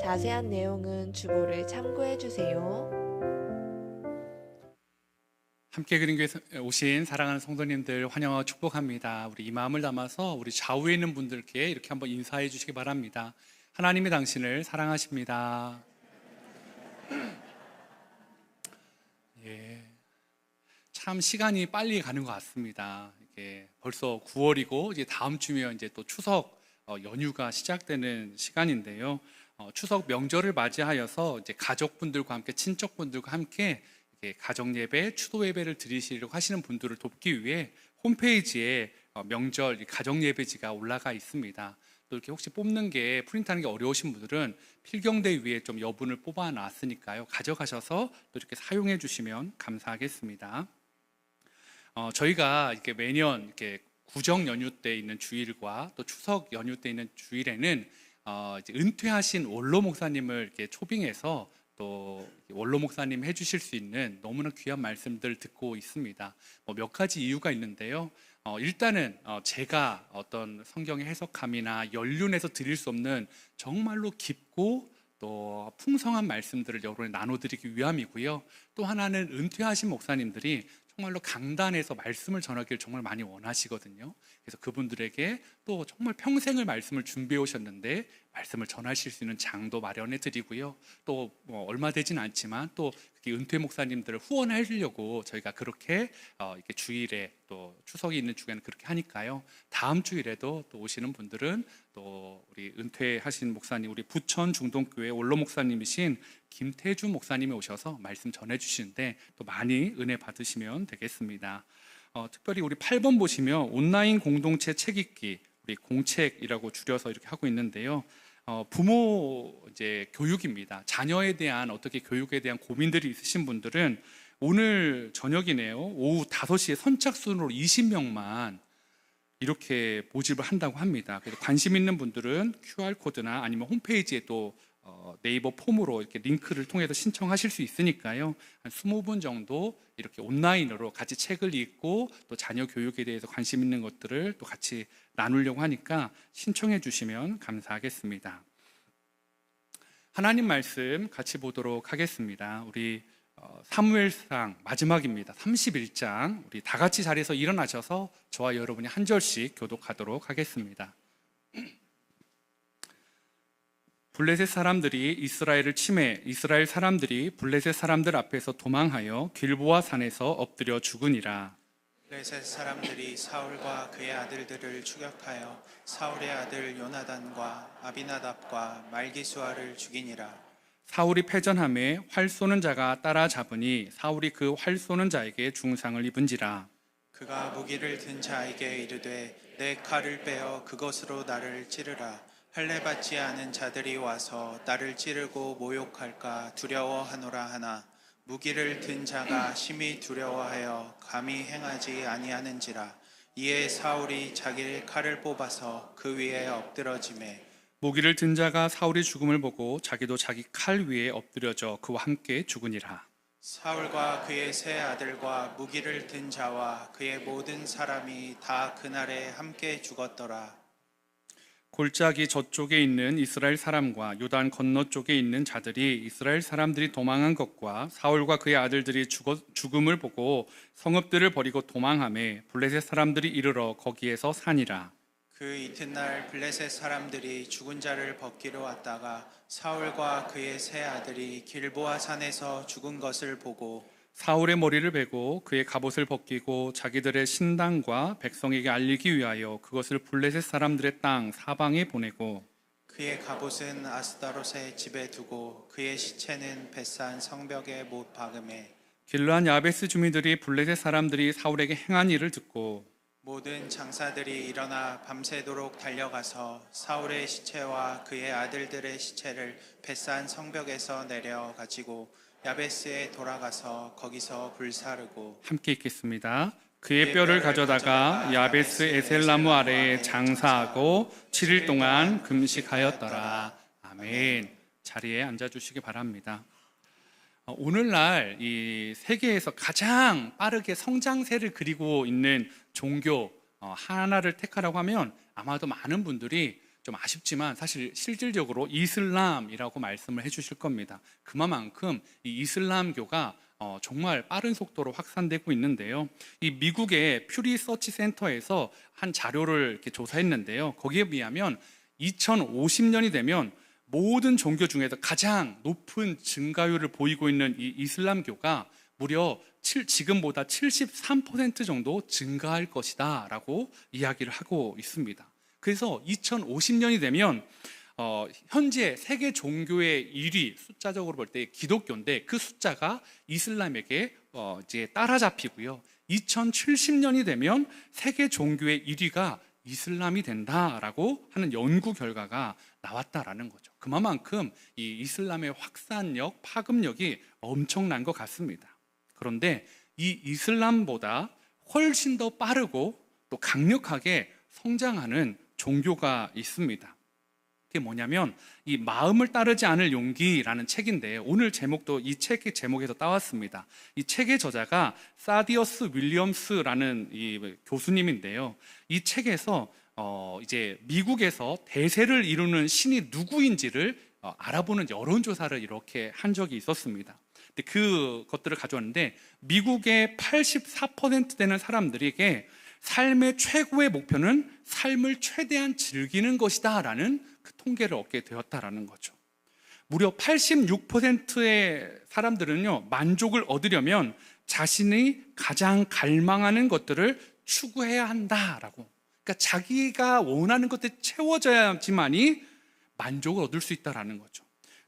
자세한 내용은 주보를 참고해 주세요. 함께 그린 교회에 오신 사랑하는 성도님들 환영하고 축복합니다. 우리 이 마음을 담아서 우리 좌우에 있는 분들께 이렇게 한번 인사해 주시기 바랍니다. 하나님이 당신을 사랑하십니다. 예, 참 시간이 빨리 가는 것 같습니다. 이게 벌써 9월이고 이제 다음 주면 이제 또 추석 연휴가 시작되는 시간인데요. 추석 명절을 맞이하여서 이제 가족분들과 함께 친척분들과 함께 가정 예배, 추도 예배를 드리시려고 하시는 분들을 돕기 위해 홈페이지에 명절 가정 예배지가 올라가 있습니다. 또 이렇게 혹시 뽑는 게 프린트하는 게 어려우신 분들은 필경대 위에 좀 여분을 뽑아 놨으니까요. 가져가셔서 또 이렇게 사용해 주시면 감사하겠습니다. 저희가 이렇게 매년 이렇게 구정 연휴 때 있는 주일과 또 추석 연휴 때 있는 주일에는 이제 은퇴하신 원로 목사님을 이렇게 초빙해서 또 원로 목사님 해주실 수 있는 너무나 귀한 말씀들 듣고 있습니다. 몇 가지 이유가 있는데요. 일단은 제가 어떤 성경의 해석함이나 연륜에서 드릴 수 없는 정말로 깊고 또 풍성한 말씀들을 여러분에 나눠드리기 위함이고요. 또 하나는 은퇴하신 목사님들이 정말로 강단에서 말씀을 전하기를 정말 많이 원하시거든요. 그래서 그분들에게 또 정말 평생을 말씀을 준비해 오셨는데 말씀을 전하실 수 있는 장도 마련해 드리고요. 또 얼마 되진 않지만 또 은퇴 목사님들을 후원해 주려고 저희가 그렇게 이렇게 주일에 또 추석이 있는 주에는 그렇게 하니까요. 다음 주일에도 또 오시는 분들은 또 우리 은퇴하신 목사님, 우리 부천 중동교회 원로 목사님이신 김태주 목사님이 오셔서 말씀 전해 주시는데 또 많이 은혜 받으시면 되겠습니다. 특별히 우리 8번 보시면 온라인 공동체 책 읽기, 우리 공책이라고 줄여서 이렇게 하고 있는데요. 부모 이제 교육입니다. 자녀에 대한 어떻게 교육에 대한 고민들이 있으신 분들은 오늘 저녁이네요. 오후 5시에 선착순으로 20명만 이렇게 모집을 한다고 합니다. 그래서 관심 있는 분들은 QR코드나 아니면 홈페이지에 또 네이버 폼으로 이렇게 링크를 통해서 신청하실 수 있으니까요. 한 20분 정도 이렇게 온라인으로 같이 책을 읽고 또 자녀 교육에 대해서 관심 있는 것들을 또 같이 나누려고 하니까 신청해 주시면 감사하겠습니다. 하나님 말씀 같이 보도록 하겠습니다. 우리 사무엘상 마지막입니다. 31장 우리 다 같이 자리에서 일어나셔서 저와 여러분이 한 절씩 교독하도록 하겠습니다. 블레셋 사람들이 이스라엘을 침해 이스라엘 사람들이 블레셋 사람들 앞에서 도망하여 길보아 산에서 엎드려 죽으니라. 블레셋 사람들이 사울과 그의 아들들을 추격하여 사울의 아들 요나단과 아비나답과 말기수아를 죽이니라. 사울이 패전함에 활 쏘는 자가 따라잡으니 사울이 그 활 쏘는 자에게 중상을 입은지라. 그가 무기를 든 자에게 이르되 내 칼을 빼어 그것으로 나를 찌르라. 할례 받지 않은 자들이 와서 나를 찌르고 모욕할까 두려워하노라 하나 무기를 든 자가 심히 두려워하여 감히 행하지 아니하는지라. 이에 사울이 자기 칼을 뽑아서 그 위에 엎드러지매 무기를 든 자가 사울의 죽음을 보고 자기도 자기 칼 위에 엎드려져 그와 함께 죽으니라. 사울과 그의 세 아들과 무기를 든 자와 그의 모든 사람이 다 그날에 함께 죽었더라. 골짜기 저쪽에 있는 이스라엘 사람과 요단 건너 쪽에 있는 자들이 이스라엘 사람들이 도망한 것과 사울과 그의 아들들이 죽음을 보고 성읍들을 버리고 도망하매 블레셋 사람들이 이르러 거기에서 사니라. 그 이튿날 블레셋 사람들이 죽은 자를 벗기러 왔다가 사울과 그의 세 아들이 길보아 산에서 죽은 것을 보고 사울의 머리를 베고 그의 갑옷을 벗기고 자기들의 신당과 백성에게 알리기 위하여 그것을 블레셋 사람들의 땅 사방에 보내고 그의 갑옷은 아스다롯의 집에 두고 그의 시체는 벳산 성벽에 못 박음에 길르한 야베스 주민들이 블레셋 사람들이 사울에게 행한 일을 듣고 모든 장사들이 일어나 밤새도록 달려가서 사울의 시체와 그의 아들들의 시체를 벳산 성벽에서 내려 가지고 야베스에 돌아가서 거기서 불사르고 함께 읽겠습니다. 그의 뼈를 가져다가 야베스 에셀나무 아래에 장사하고 7일 동안 금식하였더라. 아멘. 자리에 앉아주시기 바랍니다. 오늘날 이 세계에서 가장 빠르게 성장세를 그리고 있는 종교 하나를 택하라고 하면 아마도 많은 분들이 좀 아쉽지만 사실 실질적으로 이슬람이라고 말씀을 해주실 겁니다. 그만큼 이 이슬람교가 정말 빠른 속도로 확산되고 있는데요. 이 미국의 퓨리 서치 센터에서 한 자료를 이렇게 조사했는데요. 거기에 비하면 2050년이 되면 모든 종교 중에서 가장 높은 증가율을 보이고 있는 이 이슬람교가 무려 지금보다 73% 정도 증가할 것이다 라고 이야기를 하고 있습니다. 그래서 2050년이 되면 현재 세계 종교의 1위 숫자적으로 볼 때 기독교인데 그 숫자가 이슬람에게 이제 따라잡히고요. 2070년이 되면 세계 종교의 1위가 이슬람이 된다라고 하는 연구 결과가 나왔다라는 거죠. 그만큼 이 이슬람의 확산력, 파급력이 엄청난 것 같습니다. 그런데 이 이슬람보다 훨씬 더 빠르고 또 강력하게 성장하는 종교가 있습니다. 그게 뭐냐면 이 마음을 따르지 않을 용기라는 책인데 오늘 제목도 이 책의 제목에서 따왔습니다. 이 책의 저자가 사디어스 윌리엄스라는 이 교수님인데요. 이 책에서 이제 미국에서 대세를 이루는 신이 누구인지를 알아보는 여론조사를 이렇게 한 적이 있었습니다. 근데 그것들을 가져왔는데 미국의 84% 되는 사람들에게 삶의 최고의 목표는 삶을 최대한 즐기는 것이다 라는 그 통계를 얻게 되었다라는 거죠. 무려 86%의 사람들은요, 만족을 얻으려면 자신이 가장 갈망하는 것들을 추구해야 한다라고. 그러니까 자기가 원하는 것들이 채워져야지만이 만족을 얻을 수 있다라는 거죠.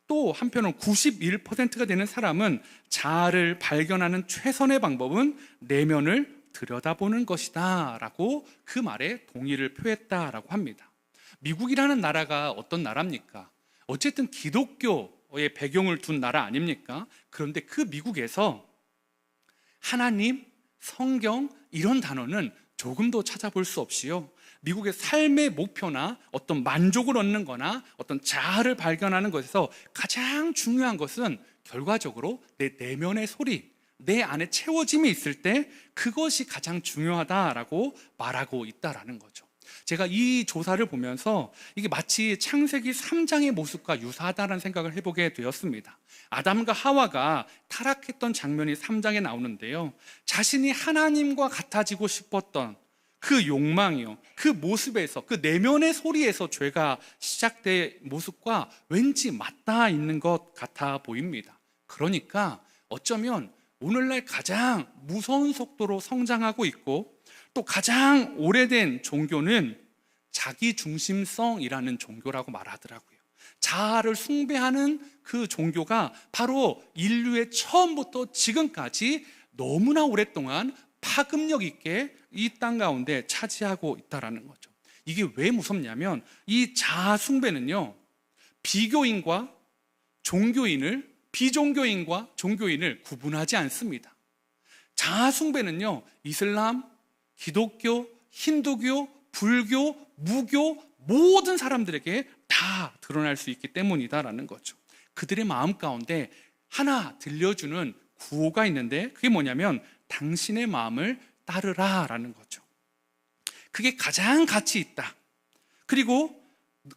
또 한편으로 91%가 되는 사람은 자아를 발견하는 최선의 방법은 내면을 들여다보는 것이다 라고 그 말에 동의를 표했다라고 합니다. 미국이라는 나라가 어떤 나라입니까? 어쨌든 기독교의 배경을 둔 나라 아닙니까? 그런데 그 미국에서 하나님, 성경 이런 단어는 조금도 찾아볼 수 없이요, 미국의 삶의 목표나 어떤 만족을 얻는 거나 어떤 자아를 발견하는 것에서 가장 중요한 것은 결과적으로 내 내면의 소리, 내 안에 채워짐이 있을 때 그것이 가장 중요하다라고 말하고 있다라는 거죠. 제가 이 조사를 보면서 이게 마치 창세기 3장의 모습과 유사하다는 생각을 해보게 되었습니다. 아담과 하와가 타락했던 장면이 3장에 나오는데요, 자신이 하나님과 같아지고 싶었던 그 욕망이요, 그 모습에서, 그 내면의 소리에서 죄가 시작된 모습과 왠지 맞닿아 있는 것 같아 보입니다. 그러니까 어쩌면 오늘날 가장 무서운 속도로 성장하고 있고 또 가장 오래된 종교는 자기중심성이라는 종교라고 말하더라고요. 자아를 숭배하는 그 종교가 바로 인류의 처음부터 지금까지 너무나 오랫동안 파급력 있게 이 땅 가운데 차지하고 있다는 거죠. 이게 왜 무섭냐면 이 자아 숭배는요, 비교인과 종교인을, 비종교인과 종교인을 구분하지 않습니다. 자아 숭배는요, 이슬람, 기독교, 힌두교, 불교, 무교 모든 사람들에게 다 드러날 수 있기 때문이다라는 거죠. 그들의 마음 가운데 하나 들려주는 구호가 있는데 그게 뭐냐면 당신의 마음을 따르라 라는 거죠. 그게 가장 가치 있다. 그리고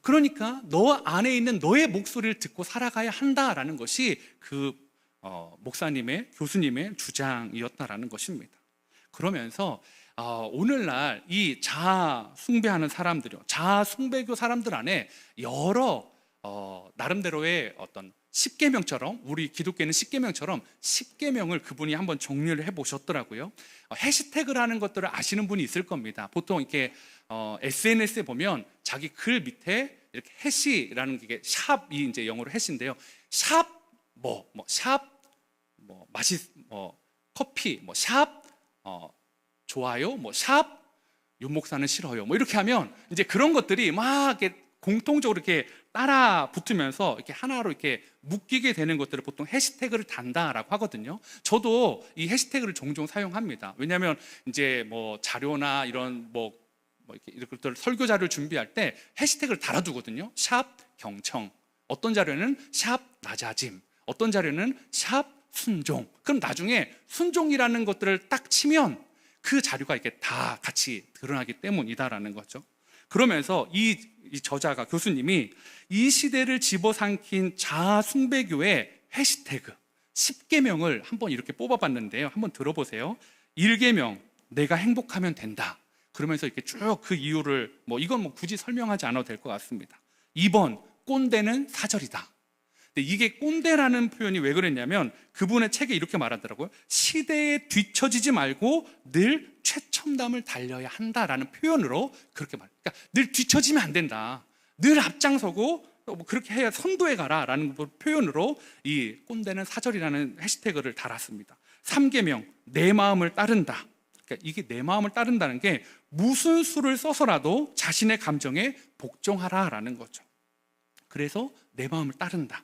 그러니까 너 안에 있는 너의 목소리를 듣고 살아가야 한다라는 것이 그 목사님의, 교수님의 주장이었다라는 것입니다. 그러면서 오늘날 이 자아 숭배하는 사람들이요, 자아 숭배교 사람들 안에 여러 나름대로의 어떤 10계명처럼, 우리 기독교는 10계명처럼 10계명을 그분이 한번 정리를 해보셨더라고요. 해시태그라는 것들을 아시는 분이 있을 겁니다. 보통 이렇게 SNS에 보면 자기 글 밑에 이렇게 해시라는 게 샵이 이제 영어로 해시인데요. 샵 커피, 샵 좋아요, 샵 윤목사는 싫어요, 이렇게 하면 이제 그런 것들이 막 이렇게 공통적으로 이렇게 따라 붙으면서 이렇게 하나로 이렇게 묶이게 되는 것들을 보통 해시태그를 단다라고 하거든요. 저도 이 해시태그를 종종 사용합니다. 왜냐하면 이제 자료나 이런 이렇게 것들 설교 자료를 준비할 때 해시태그를 달아두거든요. 샵 경청, 어떤 자료는 샵 낮아짐, 어떤 자료는 샵 순종. 그럼 나중에 순종이라는 것들을 딱 치면 그 자료가 이렇게 다 같이 드러나기 때문이다라는 거죠. 그러면서 이 저자가, 교수님이 이 시대를 집어삼킨 자아 숭배교의 해시태그 10계명을 한번 이렇게 뽑아봤는데요. 한번 들어보세요. 1계명, 내가 행복하면 된다. 그러면서 이렇게 쭉 그 이유를 이건 굳이 설명하지 않아도 될 것 같습니다. 2번, 꼰대는 사절이다. 근데 이게 꼰대라는 표현이 왜 그랬냐면 그분의 책에 이렇게 말하더라고요. 시대에 뒤처지지 말고 늘 최첨단을 달려야 한다라는 표현으로 그렇게 말해요. 그러니까 늘 뒤처지면 안 된다. 늘 앞장서고 그렇게 해야 선도해 가라라는 표현으로 이 꼰대는 사절이라는 해시태그를 달았습니다. 3계명, 내 마음을 따른다. 그러니까 이게 내 마음을 따른다는 게 무슨 수를 써서라도 자신의 감정에 복종하라라는 거죠. 그래서 내 마음을 따른다.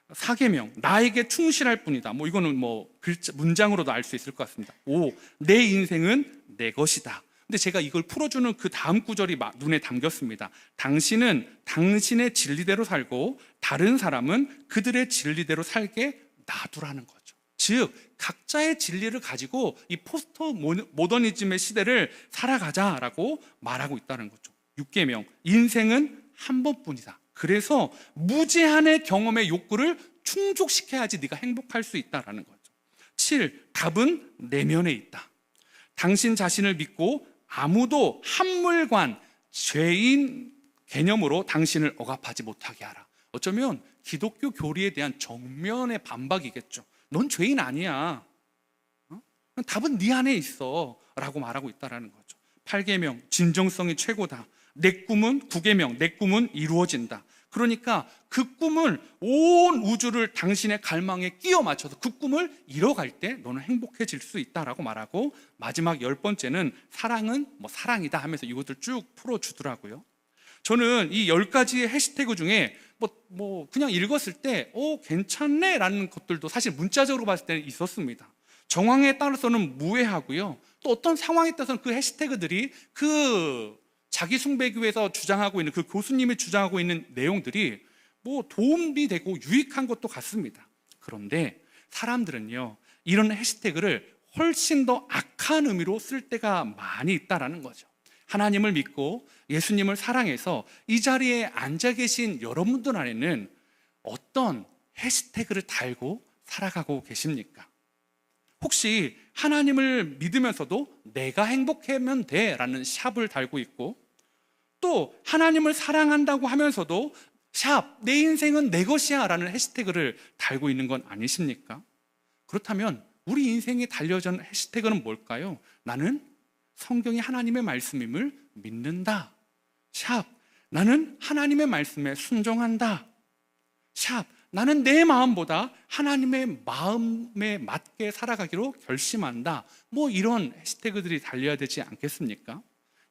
4계명, 나에게 충실할 뿐이다. 이거는 글자, 문장으로도 알 수 있을 것 같습니다. 5, 내 인생은 내 것이다. 근데 제가 이걸 풀어주는 그 다음 구절이 눈에 담겼습니다. 당신은 당신의 진리대로 살고 다른 사람은 그들의 진리대로 살게 놔두라는 거죠. 즉 각자의 진리를 가지고 이 포스트 모더니즘의 시대를 살아가자라고 말하고 있다는 거죠. 6계명, 인생은 한 번뿐이다. 그래서 무제한의 경험의 욕구를 충족시켜야지 네가 행복할 수 있다라는 거죠. 7, 답은 내면에 있다. 당신 자신을 믿고 아무도 한물관, 죄인 개념으로 당신을 억압하지 못하게 하라. 어쩌면 기독교 교리에 대한 정면의 반박이겠죠. 넌 죄인 아니야. 답은 네 안에 있어 라고 말하고 있다는 거죠. 8계명, 진정성이 최고다. 9계명, 내 꿈은 이루어진다. 그러니까 그 꿈을 온 우주를 당신의 갈망에 끼워 맞춰서 그 꿈을 이뤄갈 때 너는 행복해질 수 있다라고 말하고, 마지막 10번째는 사랑은 사랑이다 하면서 이것들 쭉 풀어주더라고요. 저는 이 10가지의 해시태그 중에 그냥 읽었을 때 괜찮네 라는 것들도 사실 문자적으로 봤을 때는 있었습니다. 정황에 따라서는 무해하고요. 또 어떤 상황에 따라서는 그 해시태그들이 그 자기 숭배교에서 주장하고 있는 그 교수님이 주장하고 있는 내용들이 도움이 되고 유익한 것도 같습니다. 그런데 사람들은요, 이런 해시태그를 훨씬 더 악한 의미로 쓸 때가 많이 있다라는 거죠. 하나님을 믿고 예수님을 사랑해서 이 자리에 앉아 계신 여러분들 안에는 어떤 해시태그를 달고 살아가고 계십니까? 혹시 하나님을 믿으면서도 내가 행복하면 돼 라는 샵을 달고 있고, 또 하나님을 사랑한다고 하면서도 샵, 내 인생은 내 것이야 라는 해시태그를 달고 있는 건 아니십니까? 그렇다면 우리 인생에 달려진 해시태그는 뭘까요? 나는 성경이 하나님의 말씀임을 믿는다. 샵, 나는 하나님의 말씀에 순종한다. 샵, 나는 내 마음보다 하나님의 마음에 맞게 살아가기로 결심한다. 이런 해시태그들이 달려야 되지 않겠습니까?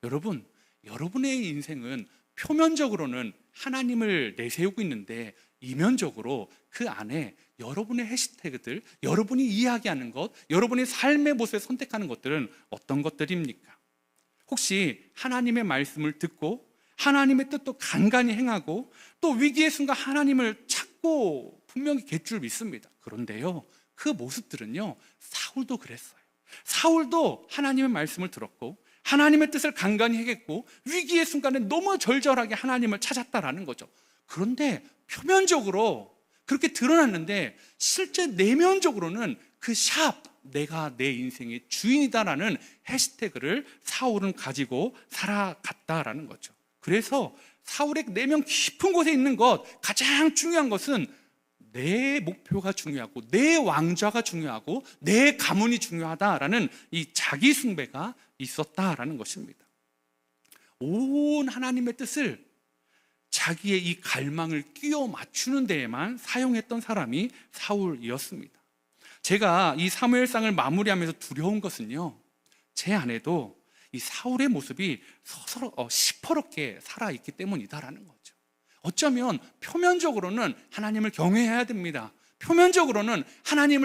여러분, 여러분의 인생은 표면적으로는 하나님을 내세우고 있는데 이면적으로 그 안에 여러분의 해시태그들, 여러분이 이야기하는 것, 여러분의 삶의 모습에 선택하는 것들은 어떤 것들입니까? 혹시 하나님의 말씀을 듣고 하나님의 뜻도 간간히 행하고 또 위기의 순간 하나님을 찾고 분명히 될 줄 믿습니다. 그런데요, 그 모습들은요, 사울도 그랬어요. 사울도 하나님의 말씀을 들었고 하나님의 뜻을 간간히 행했고 위기의 순간에 너무 절절하게 하나님을 찾았다라는 거죠. 그런데 표면적으로 그렇게 드러났는데 실제 내면적으로는 그 샵, 내가 내 인생의 주인이다라는 해시태그를 사울은 가지고 살아갔다라는 거죠. 그래서 사울의 내면 깊은 곳에 있는 것, 가장 중요한 것은 내 목표가 중요하고 내 왕좌가 중요하고 내 가문이 중요하다라는 이 자기 숭배가 있었다라는 것입니다. 온 하나님의 뜻을 자기의 이 갈망을 끼워 맞추는 데에만 사용했던 사람이 사울이었습니다. 제가 이 사무엘상을 마무리하면서 두려운 것은요, 제 안에도 이 사울의 모습이 시퍼렇게 살아있기 때문이다라는 거죠. 어쩌면 표면적으로는 하나님을 경외해야 됩니다. 표면적으로는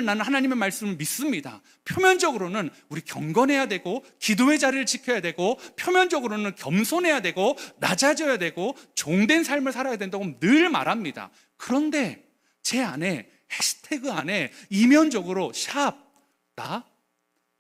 나는 하나님의 말씀을 믿습니다. 표면적으로는 우리 경건해야 되고 기도의 자리를 지켜야 되고 표면적으로는 겸손해야 되고 낮아져야 되고 종된 삶을 살아야 된다고 늘 말합니다. 그런데 제 안에 해시태그 안에 이면적으로 샵,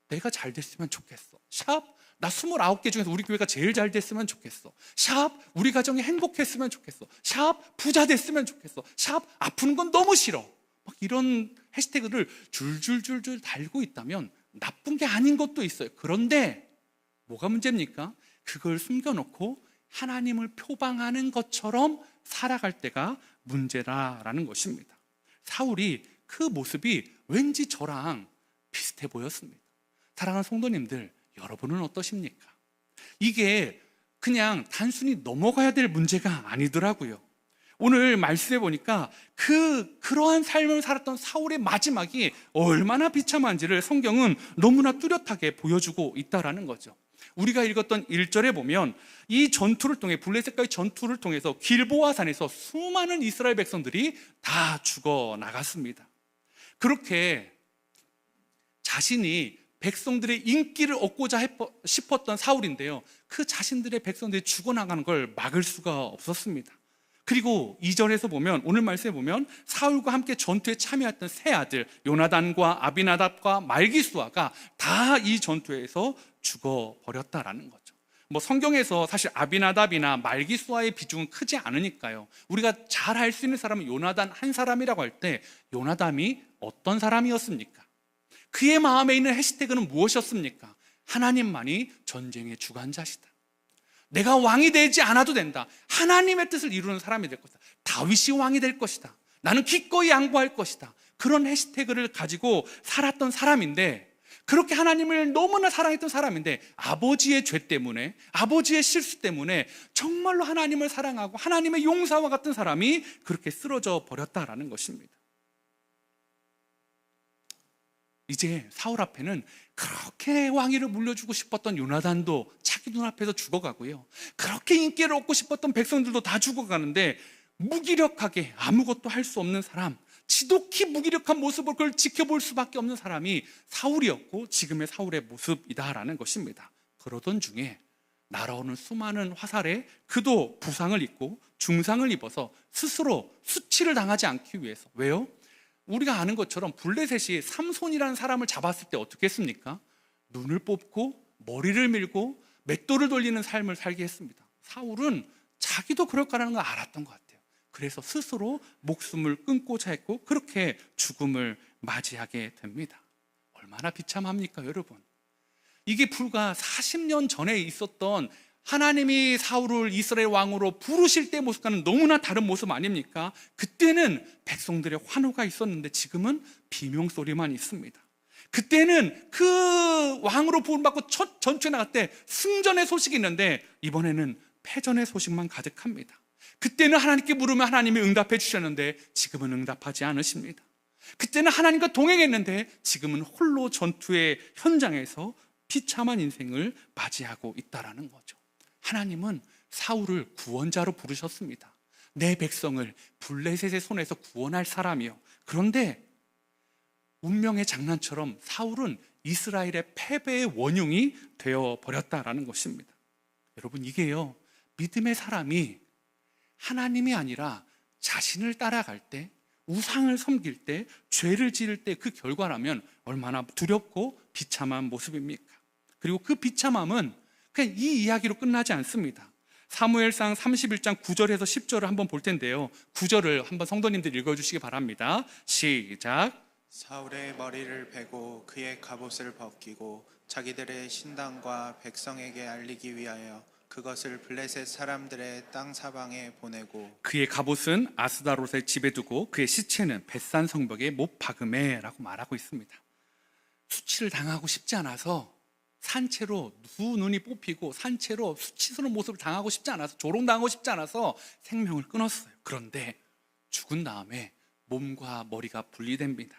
내가 잘 됐으면 좋겠어. 샵, 나 29개 중에서 우리 교회가 제일 잘 됐으면 좋겠어. 샵 우리 가정이 행복했으면 좋겠어. 샵 부자 됐으면 좋겠어. 샵 아프는 건 너무 싫어. 막 이런 해시태그를 줄줄줄줄 달고 있다면 나쁜 게 아닌 것도 있어요. 그런데 뭐가 문제입니까? 그걸 숨겨놓고 하나님을 표방하는 것처럼 살아갈 때가 문제라는 것입니다. 사울이 그 모습이 왠지 저랑 비슷해 보였습니다. 사랑하는 성도님들, 여러분은 어떠십니까? 이게 그냥 단순히 넘어가야 될 문제가 아니더라고요. 오늘 말씀해 보니까 그러한 삶을 살았던 사울의 마지막이 얼마나 비참한지를 성경은 너무나 뚜렷하게 보여주고 있다라는 거죠. 우리가 읽었던 1절에 보면 이 전투를 통해 블레셋과의 전투를 통해서 길보아 산에서 수많은 이스라엘 백성들이 다 죽어 나갔습니다. 그렇게 자신이 백성들의 인기를 얻고자 싶었던 사울인데요, 그 자신들의 백성들이 죽어나가는 걸 막을 수가 없었습니다. 그리고 2절에서 보면, 오늘 말씀에 보면 사울과 함께 전투에 참여했던 세 아들 요나단과 아비나답과 말기수아가 다 이 전투에서 죽어버렸다라는 거죠. 뭐 성경에서 사실 아비나답이나 말기수아의 비중은 크지 않으니까요, 우리가 잘 알 수 있는 사람은 요나단 한 사람이라고 할 때 요나단이 어떤 사람이었습니까? 그의 마음에 있는 해시태그는 무엇이었습니까? 하나님만이 전쟁의 주관자시다. 내가 왕이 되지 않아도 된다. 하나님의 뜻을 이루는 사람이 될 것이다. 다윗이 왕이 될 것이다. 나는 기꺼이 양보할 것이다. 그런 해시태그를 가지고 살았던 사람인데, 그렇게 하나님을 너무나 사랑했던 사람인데 아버지의 죄 때문에, 아버지의 실수 때문에 정말로 하나님을 사랑하고 하나님의 용사와 같은 사람이 그렇게 쓰러져 버렸다라는 것입니다. 이제 사울 앞에는 그렇게 왕위를 물려주고 싶었던 요나단도 자기 눈앞에서 죽어가고요, 그렇게 인기를 얻고 싶었던 백성들도 다 죽어가는데 무기력하게 아무것도 할 수 없는 사람, 지독히 무기력한 모습을 그걸 지켜볼 수밖에 없는 사람이 사울이었고 지금의 사울의 모습이다라는 것입니다. 그러던 중에 날아오는 수많은 화살에 그도 부상을 입고 중상을 입어서 스스로 수치를 당하지 않기 위해서, 왜요? 우리가 아는 것처럼 블레셋이 삼손이라는 사람을 잡았을 때 어떻게 했습니까? 눈을 뽑고 머리를 밀고 맷돌을 돌리는 삶을 살게 했습니다. 사울은 자기도 그럴 거라는 걸 알았던 것 같아요. 그래서 스스로 목숨을 끊고자 했고 그렇게 죽음을 맞이하게 됩니다. 얼마나 비참합니까, 여러분? 이게 불과 40년 전에 있었던 하나님이 사울을 이스라엘 왕으로 부르실 때 모습과는 너무나 다른 모습 아닙니까? 그때는 백성들의 환호가 있었는데 지금은 비명소리만 있습니다. 그때는 그 왕으로 부름받고 첫 전투에 나갈 때 승전의 소식이 있는데 이번에는 패전의 소식만 가득합니다. 그때는 하나님께 물으면 하나님이 응답해 주셨는데 지금은 응답하지 않으십니다. 그때는 하나님과 동행했는데 지금은 홀로 전투의 현장에서 비참한 인생을 맞이하고 있다라는 거죠. 하나님은 사울을 구원자로 부르셨습니다. 내 백성을 블레셋의 손에서 구원할 사람이요. 그런데 운명의 장난처럼 사울은 이스라엘의 패배의 원흉이 되어버렸다라는 것입니다. 여러분, 이게요, 믿음의 사람이 하나님이 아니라 자신을 따라갈 때, 우상을 섬길 때, 죄를 지을 때 그 결과라면 얼마나 두렵고 비참한 모습입니까? 그리고 그 비참함은 그냥 이 이야기로 끝나지 않습니다. 사무엘상 31장 9절에서 10절을 한번 볼 텐데요, 9절을 한번 성도님들 읽어주시기 바랍니다. 시작. 사울의 머리를 베고 그의 갑옷을 벗기고 자기들의 신당과 백성에게 알리기 위하여 그것을 블레셋 사람들의 땅 사방에 보내고 그의 갑옷은 아스다롯의 집에 두고 그의 시체는 벳산 성벽에 못 박음해라고 말하고 있습니다. 수치를 당하고 싶지 않아서, 산채로 두 눈이 뽑히고 산채로 수치스러운 모습을 당하고 싶지 않아서, 조롱당하고 싶지 않아서 생명을 끊었어요. 그런데 죽은 다음에 몸과 머리가 분리됩니다.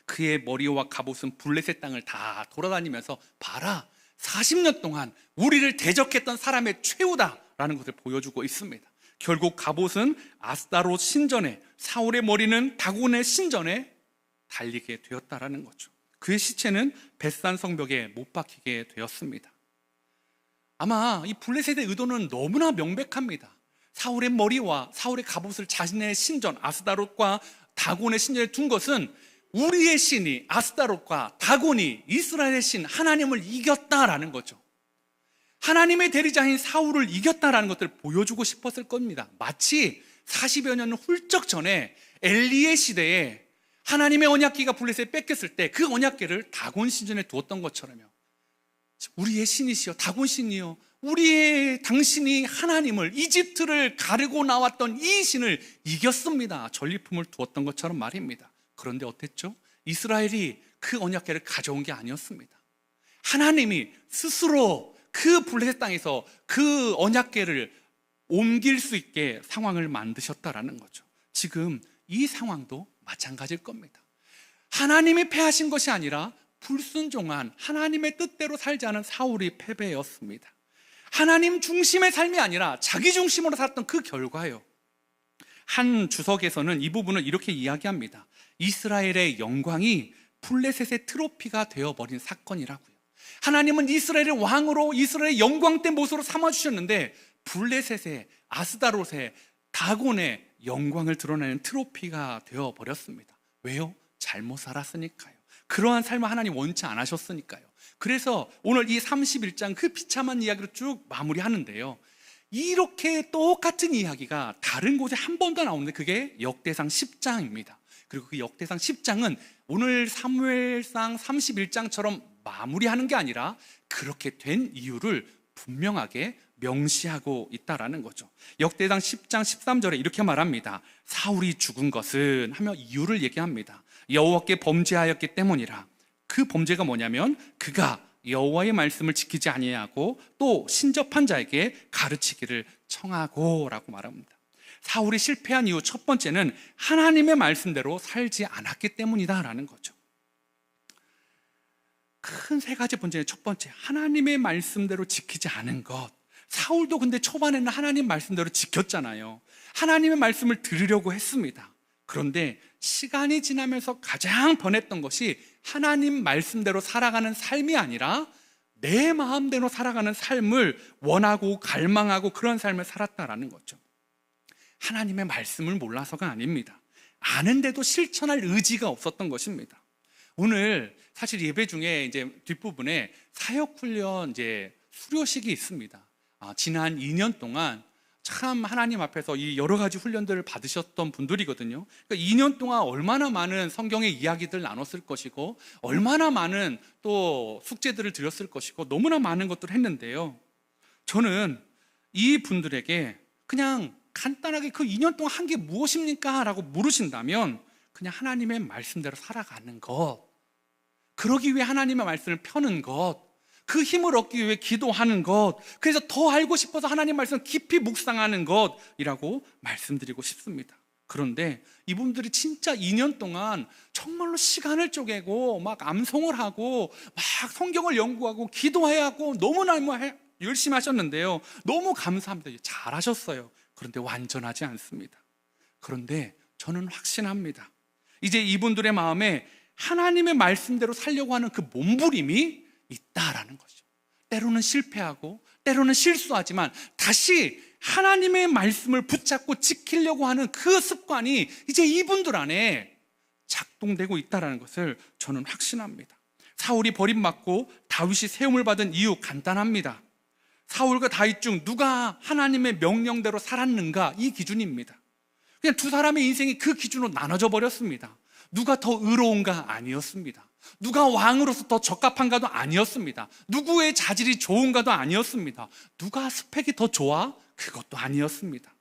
그의 머리와 갑옷은 블레셋 땅을 다 돌아다니면서 봐라, 40년 동안 우리를 대적했던 사람의 최후다라는 것을 보여주고 있습니다. 결국 갑옷은 아스다롯 신전에, 사울의 머리는 다곤의 신전에 달리게 되었다라는 거죠. 그의 시체는 벳산 성벽에 못 박히게 되었습니다. 아마 이 블레셋의 의도는 너무나 명백합니다. 사울의 머리와 사울의 갑옷을 자신의 신전 아스다롯과 다곤의 신전에 둔 것은 우리의 신이, 아스다롯과 다곤이 이스라엘의 신 하나님을 이겼다라는 거죠. 하나님의 대리자인 사울을 이겼다라는 것들을 보여주고 싶었을 겁니다. 마치 40여 년 훌쩍 전에 엘리의 시대에 하나님의 언약궤가 블레셋에 뺏겼을 때 그 언약궤를 다곤 신전에 두었던 것처럼요. 우리의 신이시여, 다곤 신이여, 우리의 당신이 하나님을, 이집트를 가르고 나왔던 이 신을 이겼습니다. 전리품을 두었던 것처럼 말입니다. 그런데 어땠죠? 이스라엘이 그 언약궤를 가져온 게 아니었습니다. 하나님이 스스로 그 블레셋 땅에서 그 언약궤를 옮길 수 있게 상황을 만드셨다라는 거죠. 지금 이 상황도 마찬가지일 겁니다. 하나님이 패하신 것이 아니라 불순종한 하나님의 뜻대로 살지 않은 사울이 패배였습니다. 하나님 중심의 삶이 아니라 자기 중심으로 살았던 그 결과예요. 한 주석에서는 이 부분을 이렇게 이야기합니다. 이스라엘의 영광이 블레셋의 트로피가 되어버린 사건이라고요. 하나님은 이스라엘의 왕으로, 이스라엘의 영광된 모습으로 삼아주셨는데 블레셋의, 아스다롯의, 다곤의 영광을 드러내는 트로피가 되어버렸습니다. 왜요? 잘못 살았으니까요. 그러한 삶을 하나님 원치 않으셨으니까요. 그래서 오늘 이 31장 그 비참한 이야기로 쭉 마무리하는데요, 이렇게 똑같은 이야기가 다른 곳에 한 번 더 나오는데 그게 역대상 10장입니다. 그리고 그 역대상 10장은 오늘 사무엘상 31장처럼 마무리하는 게 아니라 그렇게 된 이유를 분명하게 명시하고 있다라는 거죠. 역대상 10장 13절에 이렇게 말합니다. 사울이 죽은 것은 하며 이유를 얘기합니다. 여호와께 범죄하였기 때문이라. 그 범죄가 뭐냐면 그가 여호와의 말씀을 지키지 아니하고 또 신접한 자에게 가르치기를 청하고 라고 말합니다. 사울이 실패한 이유 첫 번째는 하나님의 말씀대로 살지 않았기 때문이다 라는 거죠. 큰 세 가지 문제의 첫 번째, 하나님의 말씀대로 지키지 않은 것. 사울도 근데 초반에는 하나님 말씀대로 지켰잖아요. 하나님의 말씀을 들으려고 했습니다. 그런데 시간이 지나면서 가장 변했던 것이 하나님 말씀대로 살아가는 삶이 아니라 내 마음대로 살아가는 삶을 원하고 갈망하고 그런 삶을 살았다라는 거죠. 하나님의 말씀을 몰라서가 아닙니다. 아는데도 실천할 의지가 없었던 것입니다. 오늘 사실 예배 중에 이제 뒷부분에 사역훈련 이제 수료식이 있습니다. 지난 2년 동안 참 하나님 앞에서 이 여러 가지 훈련들을 받으셨던 분들이거든요. 그러니까 2년 동안 얼마나 많은 성경의 이야기들 나눴을 것이고 얼마나 많은 또 숙제들을 드렸을 것이고 너무나 많은 것들을 했는데요, 저는 이 분들에게 그냥 간단하게 그 2년 동안 한 게 무엇입니까? 라고 물으신다면 그냥 하나님의 말씀대로 살아가는 것, 그러기 위해 하나님의 말씀을 펴는 것, 그 힘을 얻기 위해 기도하는 것, 그래서 더 알고 싶어서 하나님 말씀을 깊이 묵상하는 것이라고 말씀드리고 싶습니다. 그런데 이분들이 진짜 2년 동안 정말로 시간을 쪼개고 막 암송을 하고 막 성경을 연구하고 기도해야 하고 너무나 열심히 하셨는데요, 너무 감사합니다. 잘하셨어요. 그런데 완전하지 않습니다. 그런데 저는 확신합니다. 이제 이분들의 마음에 하나님의 말씀대로 살려고 하는 그 몸부림이 있다라는 거죠. 때로는 실패하고 때로는 실수하지만 다시 하나님의 말씀을 붙잡고 지키려고 하는 그 습관이 이제 이분들 안에 작동되고 있다는 것을 저는 확신합니다. 사울이 버림받고 다윗이 세움을 받은 이유 간단합니다. 사울과 다윗 중 누가 하나님의 명령대로 살았는가, 이 기준입니다. 그냥 두 사람의 인생이 그 기준으로 나눠져 버렸습니다. 누가 더 의로운가 아니었습니다. 누가 왕으로서 더 적합한가도 아니었습니다. 누구의 자질이 좋은가도 아니었습니다. 누가 스펙이 더 좋아? 그것도 아니었습니다.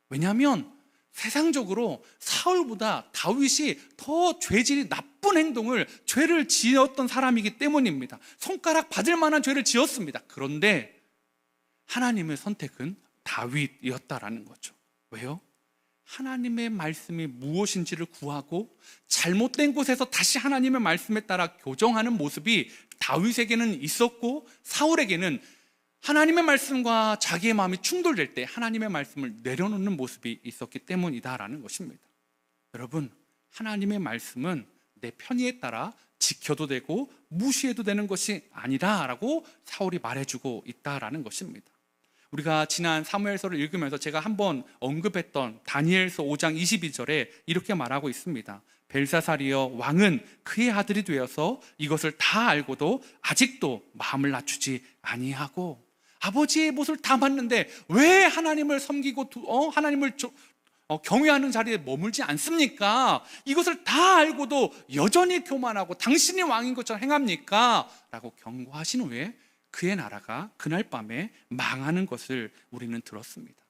왜냐하면 세상적으로 사울보다 다윗이 더 죄질이 나쁜 행동을, 죄를 지었던 사람이기 때문입니다. 손가락 받을 만한 죄를 지었습니다. 그런데 하나님의 선택은 다윗이었다라는 거죠. 왜요? 하나님의 말씀이 무엇인지를 구하고 잘못된 곳에서 다시 하나님의 말씀에 따라 교정하는 모습이 다윗에게는 있었고 사울에게는 하나님의 말씀과 자기의 마음이 충돌될 때 하나님의 말씀을 내려놓는 모습이 있었기 때문이다라는 것입니다. 여러분, 하나님의 말씀은 내 편의에 따라 지켜도 되고 무시해도 되는 것이 아니다라고 사울이 말해주고 있다라는 것입니다. 우리가 지난 사무엘서를 읽으면서 제가 한번 언급했던 다니엘서 5장 22절에 이렇게 말하고 있습니다. 벨사살이여, 왕은 그의 아들이 되어서 이것을 다 알고도 아직도 마음을 낮추지 아니하고, 아버지의 모습을 다 봤는데 왜 하나님을 섬기고 하나님을 경외하는 자리에 머물지 않습니까? 이것을 다 알고도 여전히 교만하고 당신이 왕인 것처럼 행합니까? 라고 경고하신 후에 그의 나라가 그날 밤에 망하는 것을 우리는 들었습니다.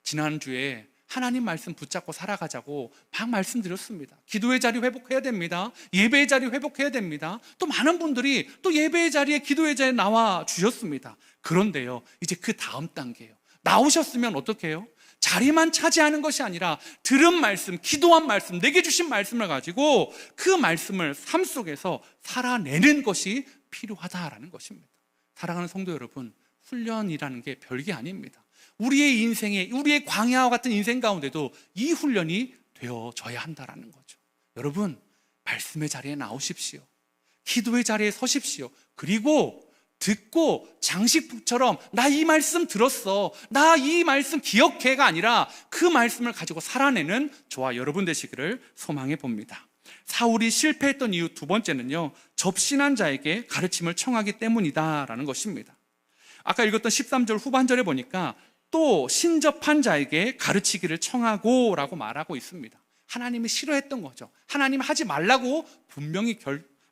지난주에 하나님 말씀 붙잡고 살아가자고 막 말씀드렸습니다. 기도의 자리 회복해야 됩니다. 예배의 자리 회복해야 됩니다. 또 많은 분들이 또 예배의 자리에 기도의 자리에 나와 주셨습니다. 그런데요, 이제 그 다음 단계예요. 나오셨으면 어떻게 해요? 자리만 차지하는 것이 아니라 들은 말씀, 기도한 말씀, 내게 주신 말씀을 가지고 그 말씀을 삶 속에서 살아내는 것이 필요하다라는 것입니다. 사랑하는 성도 여러분, 훈련이라는 게 별게 아닙니다. 우리의 인생에, 우리의 광야와 같은 인생 가운데도 이 훈련이 되어져야 한다라는 거죠. 여러분, 말씀의 자리에 나오십시오. 기도의 자리에 서십시오. 그리고 듣고 장식품처럼 나 이 말씀 들었어, 나 이 말씀 기억해가 아니라 그 말씀을 가지고 살아내는 저와 여러분 되시기를 소망해 봅니다. 사울이 실패했던 이유 두 번째는요, 접신한 자에게 가르침을 청하기 때문이다라는 것입니다. 아까 읽었던 13절 후반절에 보니까 또 신접한 자에게 가르치기를 청하고 라고 말하고 있습니다. 하나님이 싫어했던 거죠. 하나님 하지 말라고 분명히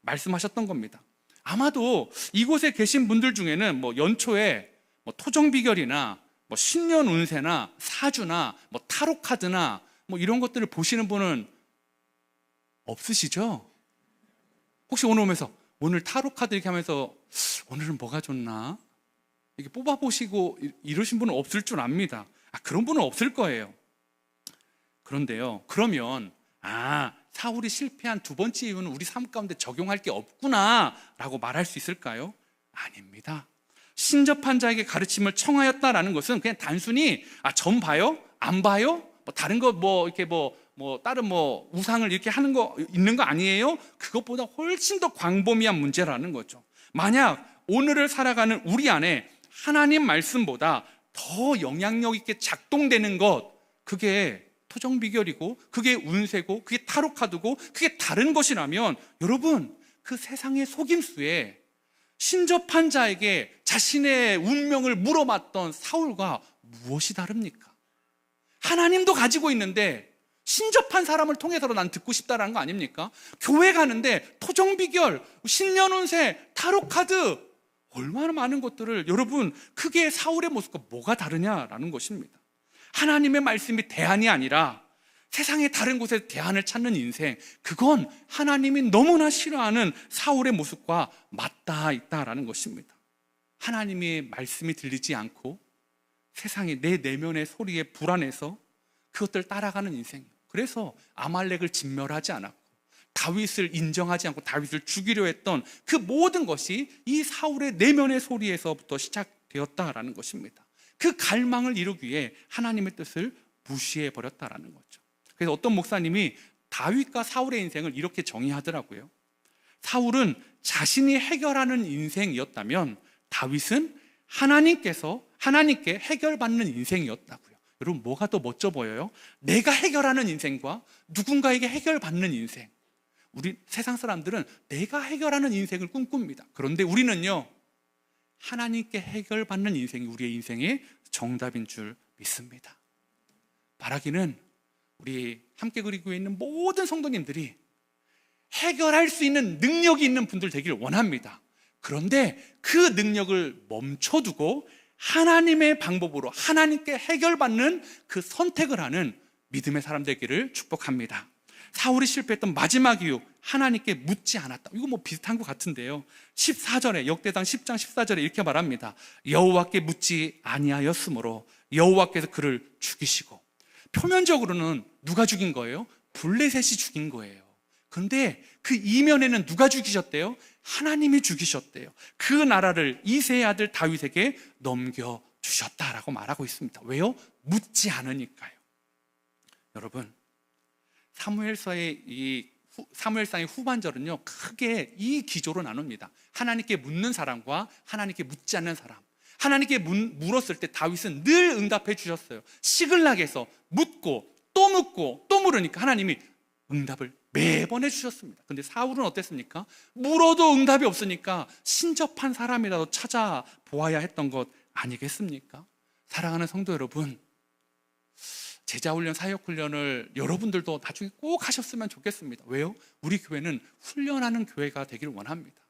말씀하셨던 겁니다. 아마도 이곳에 계신 분들 중에는 연초에 토정비결이나 신년 운세나 사주나 타로카드나 이런 것들을 보시는 분은 없으시죠? 혹시 오늘 오면서 오늘 타로카드 이렇게 하면서 오늘은 뭐가 좋나? 이렇게 뽑아보시고 이러신 분은 없을 줄 압니다. 그런 분은 없을 거예요. 그런데요, 그러면 사울이 실패한 두 번째 이유는 우리 삶 가운데 적용할 게 없구나 라고 말할 수 있을까요? 아닙니다. 신접한 자에게 가르침을 청하였다라는 것은 그냥 단순히 점 봐요? 안 봐요? 다른 거 이렇게 다른 우상을 이렇게 하는 거 있는 거 아니에요? 그것보다 훨씬 더 광범위한 문제라는 거죠. 만약 오늘을 살아가는 우리 안에 하나님 말씀보다 더 영향력 있게 작동되는 것, 그게 토정비결이고 그게 운세고 그게 타로카드고 그게 다른 것이라면 여러분, 그 세상의 속임수에 신접한 자에게 자신의 운명을 물어봤던 사울과 무엇이 다릅니까? 하나님도 가지고 있는데 신접한 사람을 통해서로 난 듣고 싶다라는 거 아닙니까? 교회 가는데 토정비결, 신년운세, 타로카드 얼마나 많은 것들을, 여러분, 그게 사울의 모습과 뭐가 다르냐라는 것입니다. 하나님의 말씀이 대안이 아니라 세상의 다른 곳에 대안을 찾는 인생, 그건 하나님이 너무나 싫어하는 사울의 모습과 맞닿아 있다라는 것입니다. 하나님의 말씀이 들리지 않고 세상의 내 내면의 소리에 불안해서 그것들 따라가는 인생. 그래서 아말렉을 진멸하지 않았고 다윗을 인정하지 않고 다윗을 죽이려 했던 그 모든 것이 이 사울의 내면의 소리에서부터 시작되었다라는 것입니다. 그 갈망을 이루기 위해 하나님의 뜻을 무시해 버렸다라는 거죠. 그래서 어떤 목사님이 다윗과 사울의 인생을 이렇게 정의하더라고요. 사울은 자신이 해결하는 인생이었다면 다윗은 하나님께 해결받는 인생이었다고요. 여러분, 뭐가 더 멋져 보여요? 내가 해결하는 인생과 누군가에게 해결받는 인생. 우리 세상 사람들은 내가 해결하는 인생을 꿈꿉니다. 그런데 우리는요, 하나님께 해결받는 인생이 우리의 인생의 정답인 줄 믿습니다. 바라기는 우리 함께 그리고에 있는 모든 성도님들이 해결할 수 있는 능력이 있는 분들 되길 원합니다. 그런데 그 능력을 멈춰두고 하나님의 방법으로 하나님께 해결받는 그 선택을 하는 믿음의 사람 되기를 축복합니다. 사울이 실패했던 마지막 이유, 하나님께 묻지 않았다. 이거 비슷한 것 같은데요. 14절에, 역대상 10장 14절에 이렇게 말합니다. 여호와께 묻지 아니하였으므로 여호와께서 그를 죽이시고. 표면적으로는 누가 죽인 거예요? 블레셋이 죽인 거예요. 그런데 그 이면에는 누가 죽이셨대요? 하나님이 죽이셨대요. 그 나라를 이새의 아들 다윗에게 넘겨주셨다라고 말하고 있습니다. 왜요? 묻지 않으니까요. 여러분, 사무엘상의 후반절은요, 크게 이 기조로 나눕니다. 하나님께 묻는 사람과 하나님께 묻지 않는 사람. 하나님께 물었을 때 다윗은 늘 응답해 주셨어요. 시글락에서 묻고 또 물으니까 하나님이 응답을 매번 해주셨습니다. 근데 사울은 어땠습니까? 물어도 응답이 없으니까 신접한 사람이라도 찾아보아야 했던 것 아니겠습니까? 사랑하는 성도 여러분, 제자훈련, 사역훈련을 여러분들도 나중에 꼭 하셨으면 좋겠습니다. 왜요? 우리 교회는 훈련하는 교회가 되기를 원합니다.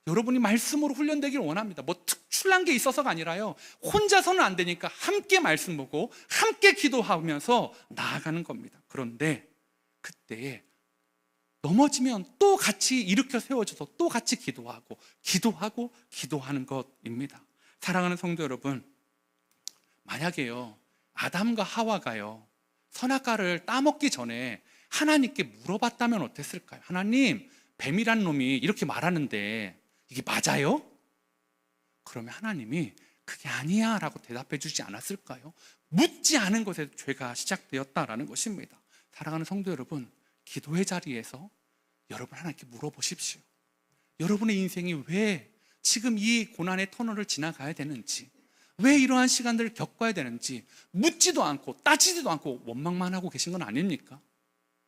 여러분이 말씀으로 훈련되기를 원합니다. 뭐 특출난 게 있어서가 아니라요, 혼자서는 안 되니까 함께 말씀 보고 함께 기도하면서 나아가는 겁니다. 그런데 그때 넘어지면 또 같이 일으켜 세워져서 또 같이 기도하는 것입니다. 사랑하는 성도 여러분, 만약에요, 아담과 하와가요, 선악과를 따먹기 전에 하나님께 물어봤다면 어땠을까요? 하나님, 뱀이란 놈이 이렇게 말하는데 이게 맞아요? 그러면 하나님이 그게 아니야 라고 대답해 주지 않았을까요? 묻지 않은 것에서 죄가 시작되었다라는 것입니다. 사랑하는 성도 여러분, 기도의 자리에서 여러분 하나님께 물어보십시오. 여러분의 인생이 왜 지금 이 고난의 터널을 지나가야 되는지, 왜 이러한 시간들을 겪어야 되는지 묻지도 않고 따지지도 않고 원망만 하고 계신 건 아닙니까?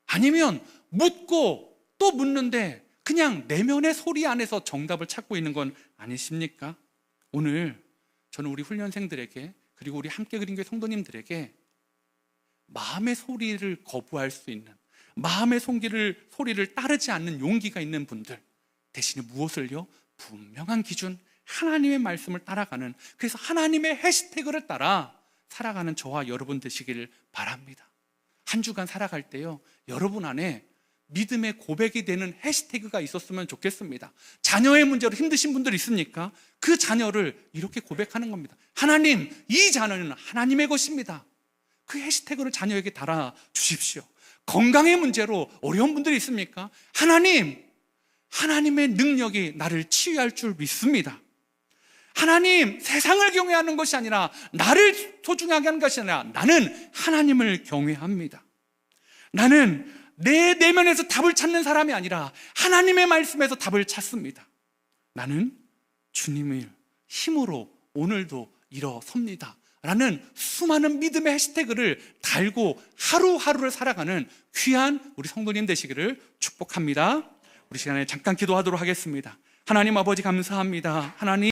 아니면 묻고 또 묻는데 그냥 내면의 소리 안에서 정답을 찾고 있는 건 아니십니까? 오늘 저는 우리 훈련생들에게, 그리고 우리 함께 그린교회 성도님들에게 마음의 소리를 거부할 수 있는, 마음의 소리를 따르지 않는 용기가 있는 분들, 대신에 무엇을요? 분명한 기준, 하나님의 말씀을 따라가는, 그래서 하나님의 해시태그를 따라 살아가는 저와 여러분 되시기를 바랍니다. 한 주간 살아갈 때요, 여러분 안에 믿음의 고백이 되는 해시태그가 있었으면 좋겠습니다. 자녀의 문제로 힘드신 분들 있습니까? 그 자녀를 이렇게 고백하는 겁니다. 하나님, 이 자녀는 하나님의 것입니다. 그 해시태그를 자녀에게 달아 주십시오. 건강의 문제로 어려운 분들이 있습니까? 하나님, 하나님의 능력이 나를 치유할 줄 믿습니다. 하나님, 세상을 경외하는 것이 아니라 나를 소중하게 하는 것이 아니라 나는 하나님을 경외합니다. 나는 내 내면에서 답을 찾는 사람이 아니라 하나님의 말씀에서 답을 찾습니다. 나는 주님의 힘으로 오늘도 일어섭니다 라는 수많은 믿음의 해시태그를 달고 하루하루를 살아가는 귀한 우리 성도님 되시기를 축복합니다. 우리 시간에 잠깐 기도하도록 하겠습니다. 하나님 아버지, 감사합니다. 하나님,